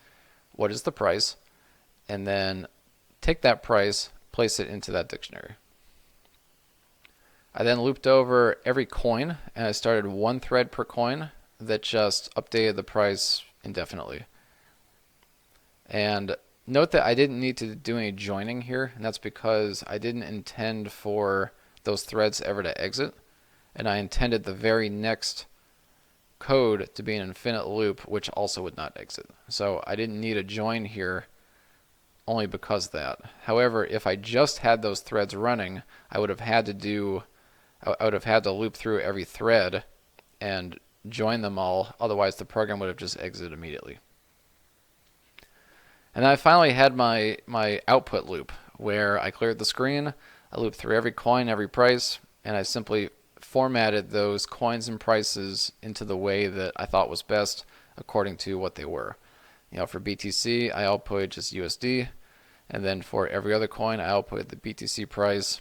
what is the price? And then take that price, place it into that dictionary. I then looped over every coin, and I started one thread per coin that just updated the price indefinitely. And note that I didn't need to do any joining here, and that's because I didn't intend for those threads ever to exit, and I intended the very next code to be an infinite loop, which also would not exit. So I didn't need a join here only because of that. However, if I just had those threads running, I would have had to loop through every thread and join them all, otherwise the program would have just exited immediately. And then I finally had my output loop where I cleared the screen, I looped through every coin, every price, and I simply formatted those coins and prices into the way that I thought was best according to what they were. For BTC, I outputted just USD, and then for every other coin, I outputted the BTC price,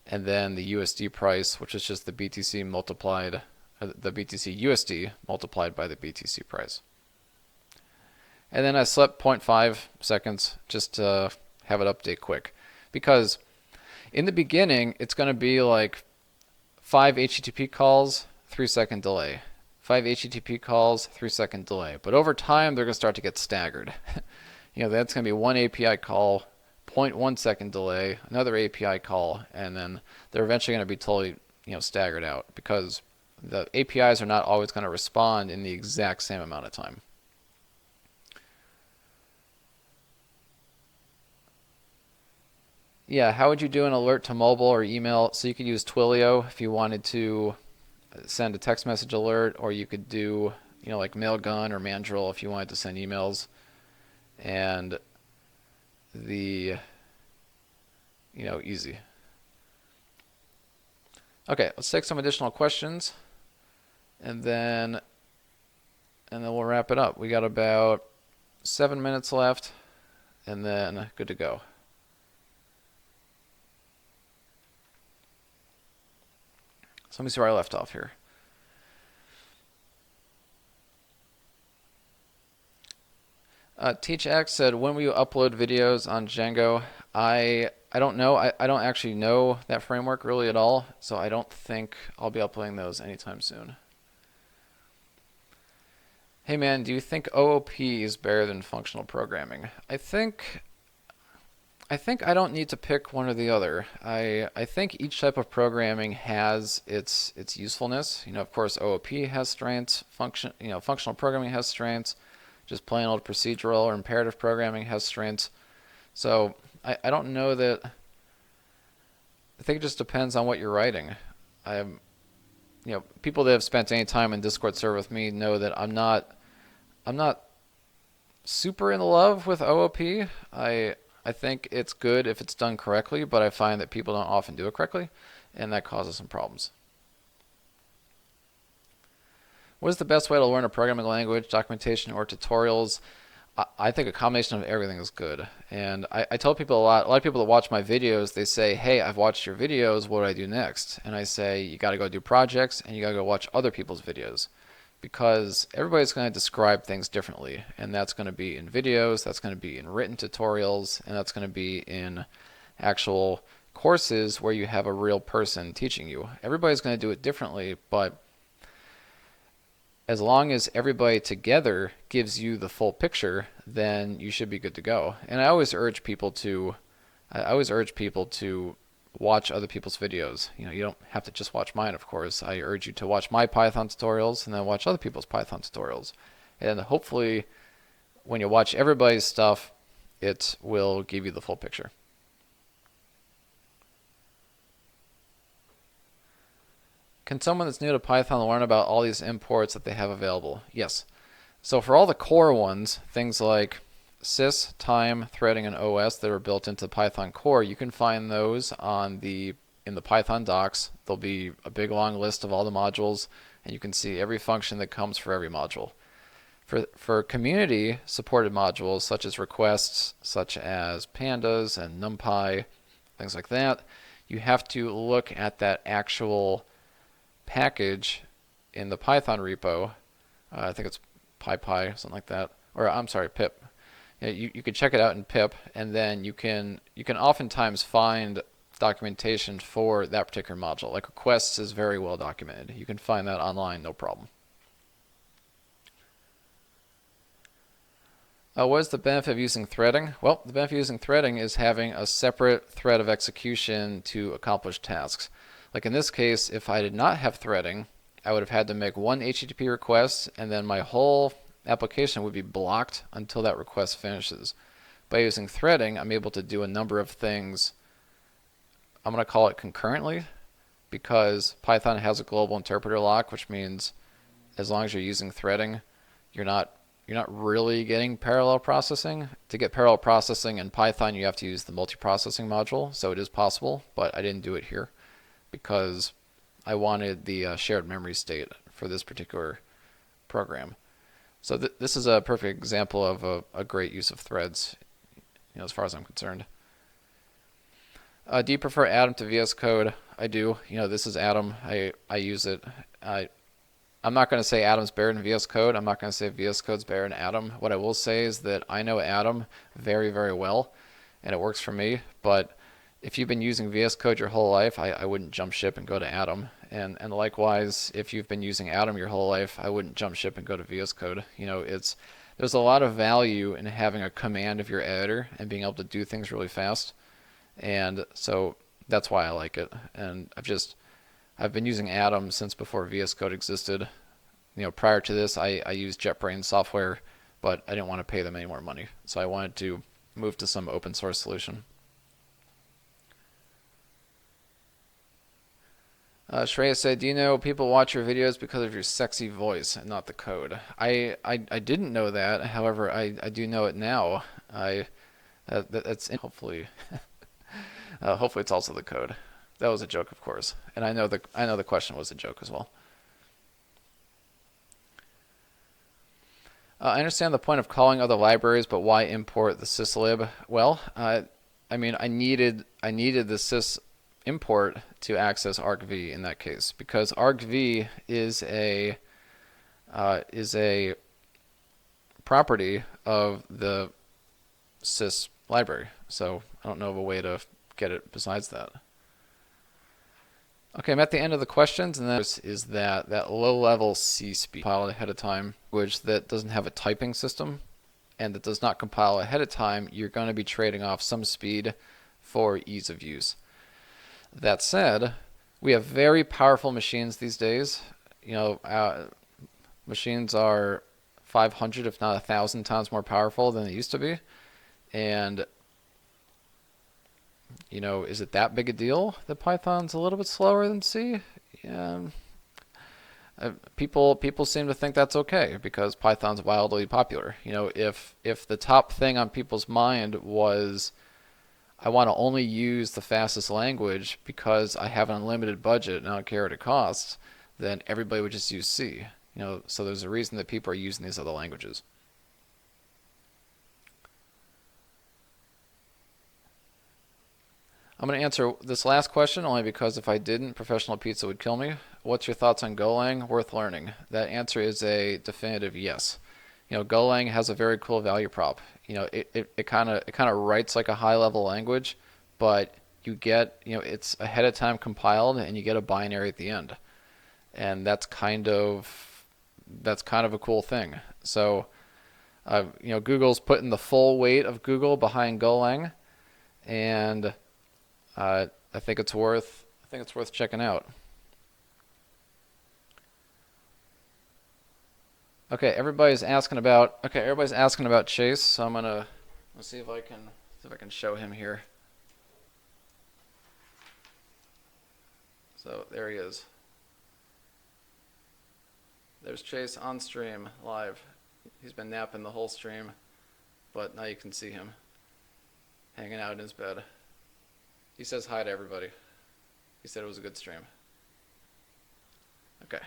and then the USD price, which is just the BTC USD multiplied by the BTC price. And then I slept 0.5 seconds just to have it update quick, because in the beginning it's going to be like 5 HTTP calls, 3-second delay. 5 HTTP calls, 3-second delay. But over time, they're going to start to get staggered. That's going to be one API call, 0.1 second delay, another API call, and then they're eventually going to be totally, staggered out because the APIs are not always going to respond in the exact same amount of time. Yeah, how would you do an alert to mobile or email? So you could use Twilio if you wanted to send a text message alert, or you could do, like Mailgun or Mandrill if you wanted to send emails. And the, easy. Okay, let's take some additional questions, and then we'll wrap it up. We got about 7 minutes left, and then good to go. So let me see where I left off here. TeachX said, when will you upload videos on Django? I don't know. I don't actually know that framework really at all, so I don't think I'll be uploading those anytime soon. Hey man, do you think OOP is better than functional programming? I think I don't need to pick one or the other. I think each type of programming has its usefulness. Of course, OOP has strengths. Functional programming has strengths. Just plain old procedural or imperative programming has strengths. So I don't know that. I think it just depends on what you're writing. People that have spent any time in Discord server with me know that I'm not super in love with OOP. I think it's good if it's done correctly, but I find that people don't often do it correctly, and that causes some problems. What is the best way to learn a programming language, documentation, or tutorials? I think a combination of everything is good. And I tell people a lot of people that watch my videos, they say, hey, I've watched your videos, what do I do next? And I say, you got to go do projects, and you got to go watch other people's videos. Because everybody's going to describe things differently, and that's going to be in videos, that's going to be in written tutorials, and that's going to be in actual courses where you have a real person teaching you. Everybody's going to do it differently, but as long as everybody together gives you the full picture, then you should be good to go. And I always urge people to watch other people's videos. You don't have to just watch mine, of course. I urge you to watch my Python tutorials and then watch other people's Python tutorials. And hopefully when you watch everybody's stuff, it will give you the full picture. Can someone that's new to Python learn about all these imports that they have available? Yes. So for all the core ones, things like sys, time, threading, and OS that are built into Python core, you can find those in the Python docs. There'll be a big long list of all the modules, and you can see every function that comes for every module. For community supported modules such as requests, such as pandas and NumPy, things like that, you have to look at that actual package in the Python repo. I think it's PyPy, something like that, or I'm sorry, pip. You can check it out in pip, and then you can oftentimes find documentation for that particular module. Like requests is very well documented. You can find that online, no problem. What is the benefit of using threading? Well, the benefit of using threading is having a separate thread of execution to accomplish tasks. Like in this case, if I did not have threading, I would have had to make one HTTP request, and then my whole application would be blocked until that request finishes. By using threading, I'm able to do a number of things. I'm going to call it concurrently, because Python has a global interpreter lock, which means as long as you're using threading, you're not really getting parallel processing. To get parallel processing in Python, you have to use the multiprocessing module, so it is possible, but I didn't do it here because I wanted the shared memory state for this particular program. So this is a perfect example of a great use of threads, as far as I'm concerned. Do you prefer Atom to VS Code? I do. This is Atom. I use it. I'm not going to say Atom's better than VS Code. I'm not going to say VS Code's better than Atom. What I will say is that I know Atom very, very well, and it works for me. But if you've been using VS Code your whole life, I wouldn't jump ship and go to Atom. And likewise, if you've been using Atom your whole life, I wouldn't jump ship and go to VS Code. There's there's a lot of value in having a command of your editor and being able to do things really fast. And so that's why I like it. And I've been using Atom since before VS Code existed. Prior to this, I used JetBrains software, but I didn't want to pay them any more money. So I wanted to move to some open source solution. Shreya said, do you know people watch your videos because of your sexy voice and not the code? I didn't know that. However, I do know it now. That's hopefully hopefully it's also the code. That was a joke, of course, and I know the question was a joke as well. I understand the point of calling other libraries, but why import the syslib? Well, I mean, I needed the sys import to access argv in that case, because argv is a property of the sys library. So I don't know of a way to get it besides that. Okay, I'm at the end of the questions, and that is that low-level C speed compiled ahead of time, which that doesn't have a typing system and that does not compile ahead of time, you're going to be trading off some speed for ease of use. That said, we have very powerful machines these days. Machines are 500, if not 1,000 times more powerful than they used to be. And, is it that big a deal that Python's a little bit slower than C? Yeah. People seem to think that's okay because Python's wildly popular. If the top thing on people's mind was, I want to only use the fastest language because I have an unlimited budget and I don't care what it costs, then everybody would just use C. So there's a reason that people are using these other languages. I'm going to answer this last question only because if I didn't, Professional Pizza would kill me. What's your thoughts on Golang? Worth learning? That answer is a definitive yes. Golang has a very cool value prop. It kind of writes like a high-level language, but you get, it's ahead of time compiled and you get a binary at the end. And that's kind of a cool thing. So, Google's putting the full weight of Google behind Golang, and I think it's worth checking out. Okay, everybody's asking about Chase, so let's see if I can show him here. So there he is. There's Chase on stream live. He's been napping the whole stream, but now you can see him hanging out in his bed. He says hi to everybody. He said it was a good stream. Okay.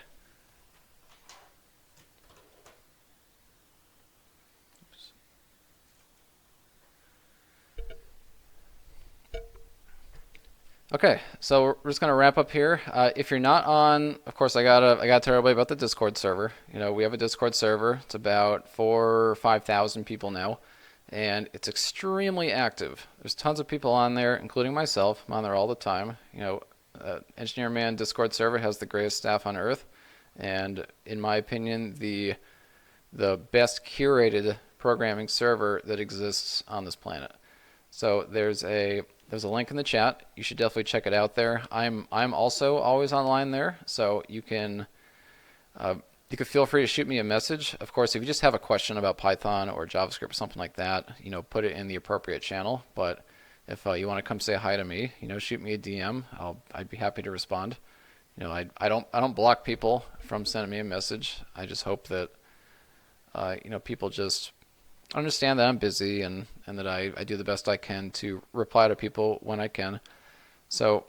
Okay, so we're just gonna wrap up here. If you're not on, of course, I gotta tell everybody about the Discord server. We have a Discord server. It's about 4,000 or 5,000 people now, and it's extremely active. There's tons of people on there, including myself. I'm on there all the time. Engineer Man Discord server has the greatest staff on earth, and in my opinion, the best curated programming server that exists on this planet. So there's a link in the chat. You should definitely check it out there. I'm also always online there, so you can feel free to shoot me a message. Of course, if you just have a question about Python or JavaScript or something like that, put it in the appropriate channel. But if you want to come say hi to me, shoot me a DM. I'd be happy to respond. I don't block people from sending me a message. I just hope that people just understand that I'm busy and that I do the best I can to reply to people when I can. So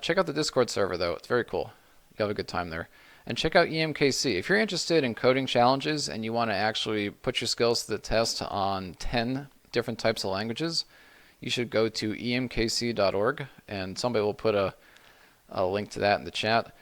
check out the Discord server, though. It's very cool. You have a good time there. And check out EMKC. If you're interested in coding challenges and you want to actually put your skills to the test on 10 different types of languages, you should go to emkc.org, and somebody will put a link to that in the chat.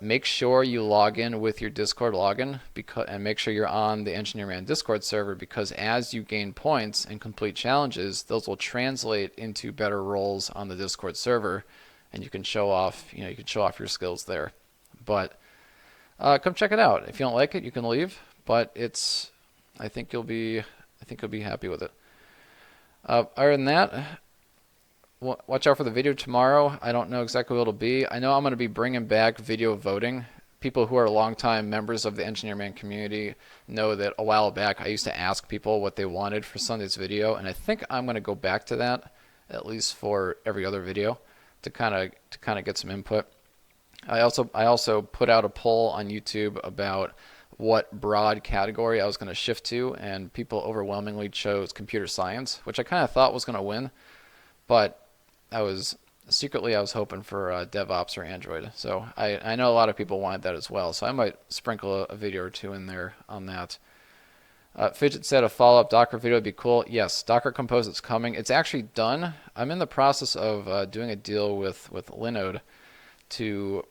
Make sure you log in with your Discord login and make sure you're on the Engineer Man Discord server, because as you gain points and complete challenges, those will translate into better roles on the Discord server, and you can show off your skills there. But come check it out. If you don't like it, you can leave. But it's I think you'll be happy with it. Other than that, watch out for the video tomorrow. I don't know exactly what it'll be. I know I'm going to be bringing back video voting. People who are longtime members of the Engineer Man community know that a while back I used to ask people what they wanted for Sunday's video, and I think I'm going to go back to that, at least for every other video, to kind of get some input. I also put out a poll on YouTube about what broad category I was going to shift to, and people overwhelmingly chose computer science, which I kind of thought was going to win, but I was I was hoping for DevOps or Android. So I know a lot of people wanted that as well. So I might sprinkle a video or two in there on that. Fidget said a follow-up Docker video would be cool. Yes, Docker Compose is coming. It's actually done. I'm in the process of doing a deal with Linode to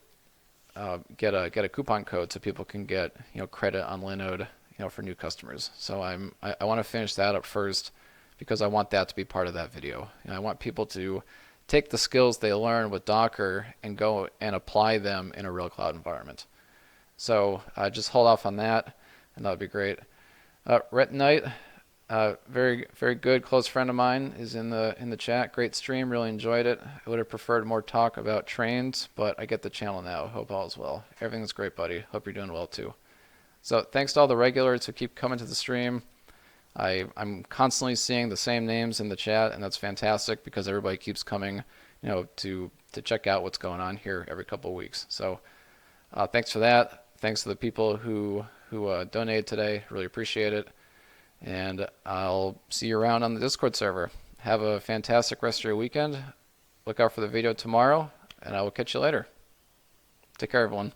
get a coupon code so people can get credit on Linode for new customers. So I want to finish that up first because I want that to be part of that video. I want people to take the skills they learn with Docker and go and apply them in a real cloud environment. So just hold off on that, and that would be great. Retinite, very very good close friend of mine, is in the chat. Great stream, really enjoyed it. I would have preferred more talk about trains, but I get the channel now. Hope all is well. Everything's great, buddy. Hope you're doing well too. So thanks to all the regulars who keep coming to the stream. I'm constantly seeing the same names in the chat, and that's fantastic because everybody keeps coming, to check out what's going on here every couple of weeks. So thanks for that. Thanks to the people who donated today. Really appreciate it. And I'll see you around on the Discord server. Have a fantastic rest of your weekend. Look out for the video tomorrow, and I will catch you later. Take care, everyone.